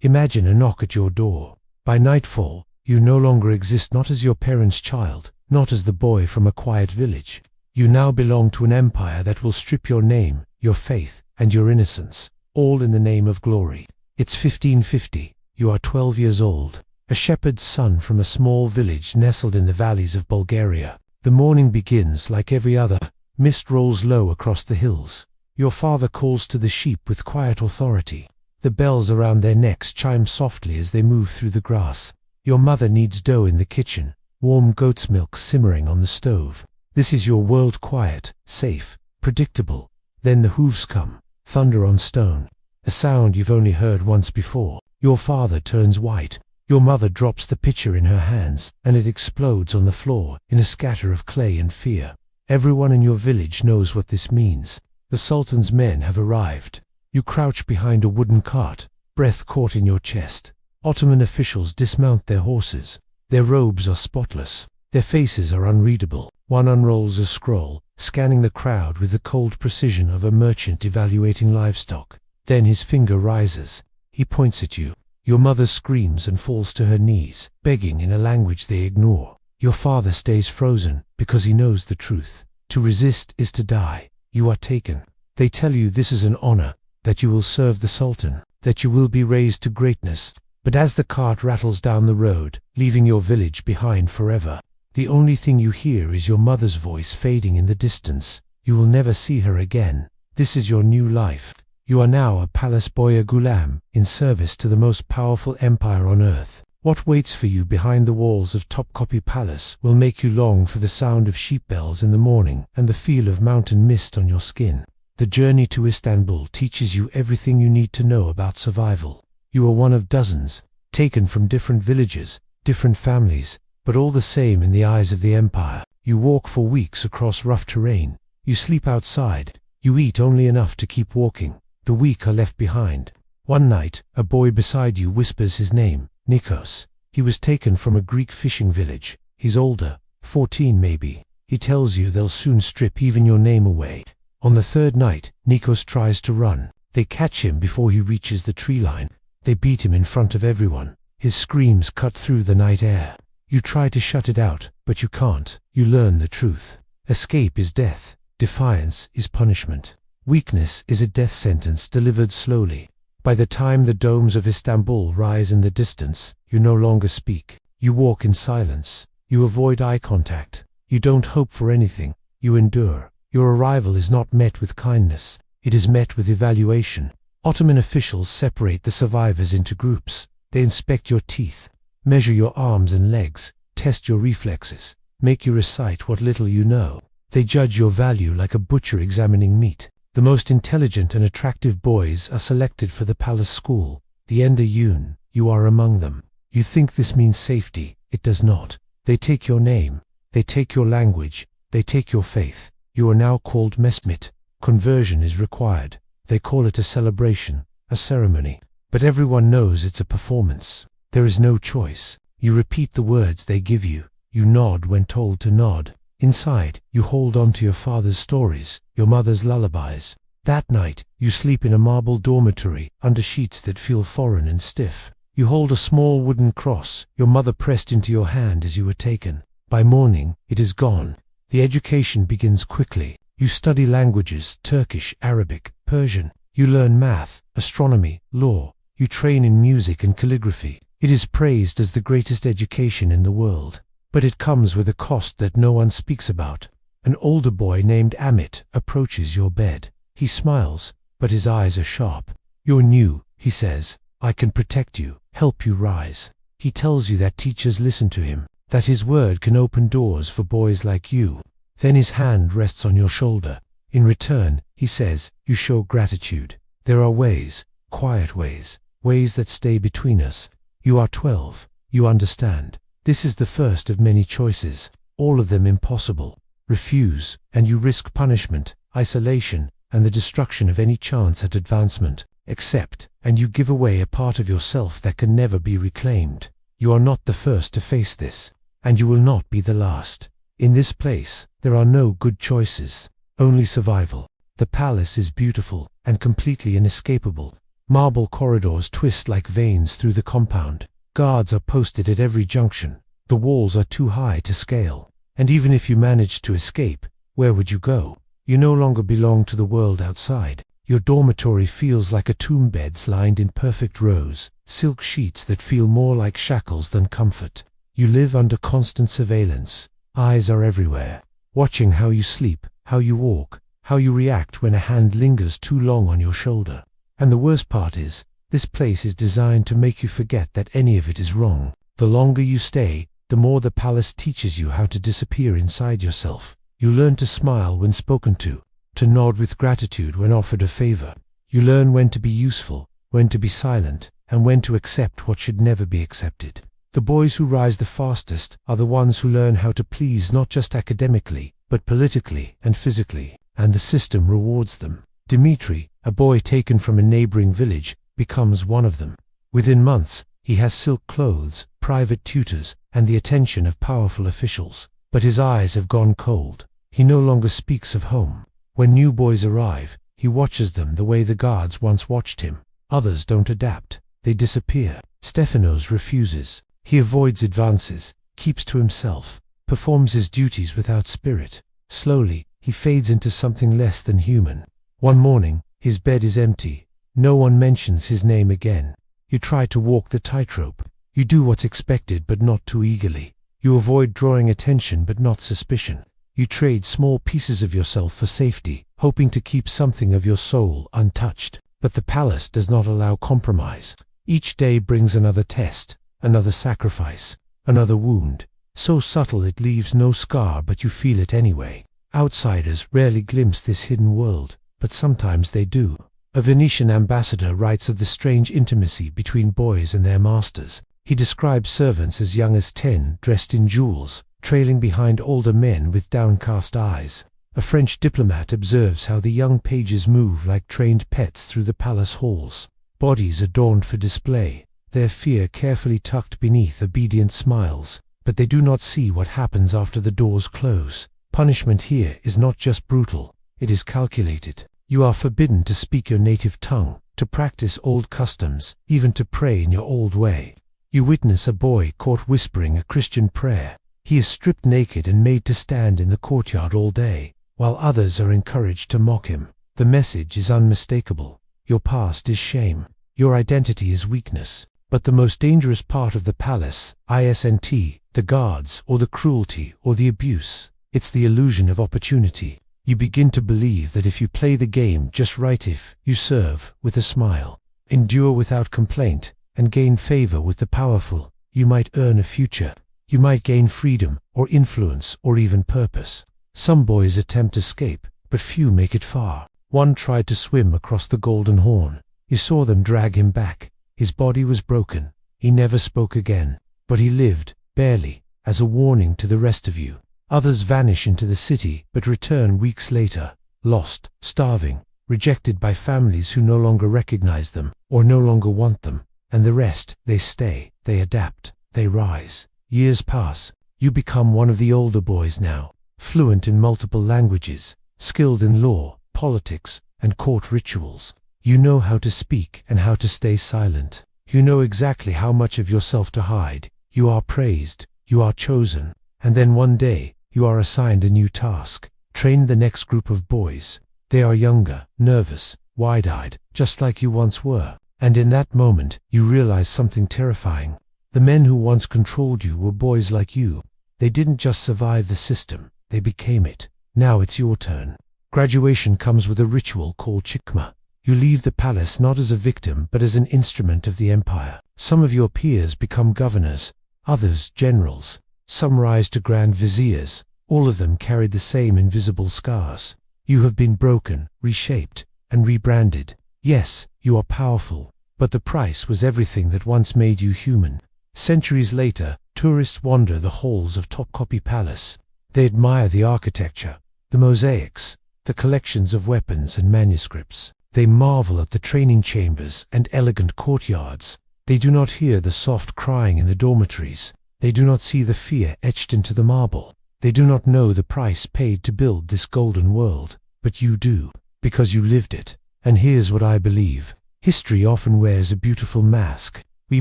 Imagine a knock at your door. By nightfall, you no longer exist not as your parents' child, not as the boy from a quiet village. You now belong to an empire that will strip your name, your faith, and your innocence, all in the name of glory. It's 1550. You are 12 years old, a shepherd's son from a small village nestled in the valleys of Bulgaria. The morning begins like every other. Mist rolls low across the hills. Your father calls to the sheep with quiet authority. The bells around their necks chime softly as they move through the grass. Your mother kneads dough in the kitchen, warm goat's milk simmering on the stove. This is your world, quiet, safe, predictable. Then the hooves come, thunder on stone, a sound you've only heard once before. Your father turns white. Your mother drops the pitcher in her hands, and it explodes on the floor in a scatter of clay and fear. Everyone in your village knows what this means. The Sultan's men have arrived. You crouch behind a wooden cart, breath caught in your chest. Ottoman officials dismount their horses. Their robes are spotless. Their faces are unreadable. One unrolls a scroll, scanning the crowd with the cold precision of a merchant evaluating livestock. Then his finger rises. He points at you. Your mother screams and falls to her knees, begging in a language they ignore. Your father stays frozen because he knows the truth. To resist is to die. You are taken. They tell you this is an honor, that you will serve the Sultan, that you will be raised to greatness. But as the cart rattles down the road, leaving your village behind forever, the only thing you hear is your mother's voice fading in the distance. You will never see her again. This is your new life. You are now a palace boy, a gulam, in service to the most powerful empire on earth. What waits for you behind the walls of Topkapi Palace will make you long for the sound of sheep bells in the morning and the feel of mountain mist on your skin. The journey to Istanbul teaches you everything you need to know about survival. You are one of dozens, taken from different villages, different families, but all the same in the eyes of the empire. You walk for weeks across rough terrain. You sleep outside. You eat only enough to keep walking. The weak are left behind. One night, a boy beside you whispers his name, Nikos. He was taken from a Greek fishing village. He's older, 14 maybe. He tells you they'll soon strip even your name away. On the third night, Nikos tries to run. They catch him before he reaches the tree line. They beat him in front of everyone. His screams cut through the night air. You try to shut it out, but you can't. You learn the truth. Escape is death. Defiance is punishment. Weakness is a death sentence delivered slowly. By the time the domes of Istanbul rise in the distance, you no longer speak. You walk in silence. You avoid eye contact. You don't hope for anything. You endure. Your arrival is not met with kindness. It is met with evaluation. Ottoman officials separate the survivors into groups. They inspect your teeth, measure your arms and legs, test your reflexes, make you recite what little you know. They judge your value like a butcher examining meat. The most intelligent and attractive boys are selected for the palace school, the Enderun. You are among them. You think this means safety. It does not. They take your name. They take your language. They take your faith. You are now called Mesmit. Conversion is required. They call it a celebration, a ceremony. But everyone knows it's a performance. There is no choice. You repeat the words they give you. You nod when told to nod. Inside, you hold on to your father's stories, your mother's lullabies. That night, you sleep in a marble dormitory, under sheets that feel foreign and stiff. You hold a small wooden cross, your mother pressed into your hand as you were taken. By morning, it is gone. The education begins quickly. You study languages, Turkish, Arabic, Persian. You learn math, astronomy, law. You train in music and calligraphy. It is praised as the greatest education in the world. But it comes with a cost that no one speaks about. An older boy named Amit approaches your bed. He smiles, but his eyes are sharp. You're new, he says. I can protect you, help you rise. He tells you that teachers listen to him, that his word can open doors for boys like you. Then his hand rests on your shoulder. In return, he says, you show gratitude. There are ways, quiet ways, ways that stay between us. You are 12. You understand. This is the first of many choices, all of them impossible. Refuse, and you risk punishment, isolation, and the destruction of any chance at advancement. Accept, and you give away a part of yourself that can never be reclaimed. You are not the first to face this, and you will not be the last. In this place, there are no good choices, only survival. The palace is beautiful and completely inescapable, Marble corridors twist like veins through the compound. Guards are posted at every junction. The walls are too high to scale. And even if you managed to escape, where would you go? You no longer belong to the world outside. Your dormitory feels like a tomb, beds lined in perfect rows, silk sheets that feel more like shackles than comfort. You live under constant surveillance. Eyes are everywhere, watching how you sleep, how you walk, how you react when a hand lingers too long on your shoulder. And the worst part is, this place is designed to make you forget that any of it is wrong. The longer you stay, the more the palace teaches you how to disappear inside yourself. You learn to smile when spoken to nod with gratitude when offered a favor. You learn when to be useful, when to be silent, and when to accept what should never be accepted. The boys who rise the fastest are the ones who learn how to please not just academically, but politically and physically, and the system rewards them. Dimitri, a boy taken from a neighboring village, becomes one of them. Within months, he has silk clothes, private tutors, and the attention of powerful officials. But his eyes have gone cold. He no longer speaks of home. When new boys arrive, he watches them the way the guards once watched him. Others don't adapt. They disappear. Stefanos refuses. He avoids advances, keeps to himself, performs his duties without spirit. Slowly, he fades into something less than human. One morning, his bed is empty. No one mentions his name again. You try to walk the tightrope. You do what's expected but not too eagerly. You avoid drawing attention but not suspicion. You trade small pieces of yourself for safety, hoping to keep something of your soul untouched. But the palace does not allow compromise. Each day brings another test, another sacrifice, another wound, so subtle it leaves no scar, but you feel it anyway. Outsiders rarely glimpse this hidden world, but sometimes they do. A Venetian ambassador writes of the strange intimacy between boys and their masters. He describes servants as young as 10, dressed in jewels, trailing behind older men with downcast eyes. A French diplomat observes how the young pages move like trained pets through the palace halls. Bodies adorned for display, their fear carefully tucked beneath obedient smiles. But they do not see what happens after the doors close. Punishment here is not just brutal, it is calculated. You are forbidden to speak your native tongue, to practice old customs, even to pray in your old way. You witness a boy caught whispering a Christian prayer. He is stripped naked and made to stand in the courtyard all day, while others are encouraged to mock him. The message is unmistakable. Your past is shame. Your identity is weakness. But the most dangerous part of the palace isn't the guards, or the cruelty, or the abuse. It's the illusion of opportunity. You begin to believe that if you play the game just right, if you serve with a smile, endure without complaint, and gain favor with the powerful, you might earn a future. You might gain freedom, or influence, or even purpose. Some boys attempt escape, but few make it far. One tried to swim across the Golden Horn. You saw them drag him back. His body was broken. He never spoke again. But he lived, barely, as a warning to the rest of you. Others vanish into the city, but return weeks later, lost, starving, rejected by families who no longer recognize them, or no longer want them. And the rest, they stay, they adapt, they rise. Years pass. You become one of the older boys now, fluent in multiple languages, skilled in law, politics, and court rituals. You know how to speak and how to stay silent. You know exactly how much of yourself to hide. You are praised, you are chosen, and then one day, you are assigned a new task. Train the next group of boys. They are younger, nervous, wide-eyed, just like you once were. And in that moment, you realize something terrifying. The men who once controlled you were boys like you. They didn't just survive the system, they became it. Now it's your turn. Graduation comes with a ritual called chikma. You leave the palace not as a victim but as an instrument of the empire. Some of your peers become governors, others generals. Some rise to grand viziers. All of them carried the same invisible scars. You have been broken, reshaped, and rebranded. Yes, you are powerful, but the price was everything that once made you human. Centuries later, tourists wander the halls of Topkapi Palace. They admire the architecture, the mosaics, the collections of weapons and manuscripts. They marvel at the training chambers and elegant courtyards. They do not hear the soft crying in the dormitories. They do not see the fear etched into the marble. They do not know the price paid to build this golden world. But you do, because you lived it. And here's what I believe. History often wears a beautiful mask. We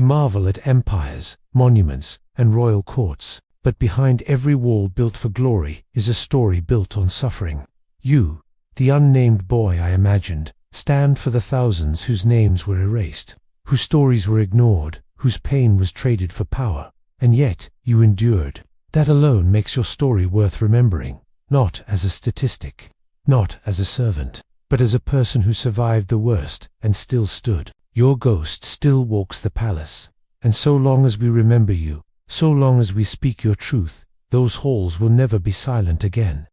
marvel at empires, monuments, and royal courts, but behind every wall built for glory is a story built on suffering. You, the unnamed boy I imagined, stand for the thousands whose names were erased, whose stories were ignored, whose pain was traded for power, and yet you endured. That alone makes your story worth remembering, not as a statistic, not as a servant, but as a person who survived the worst and still stood. Your ghost still walks the palace, and so long as we remember you, so long as we speak your truth, those halls will never be silent again.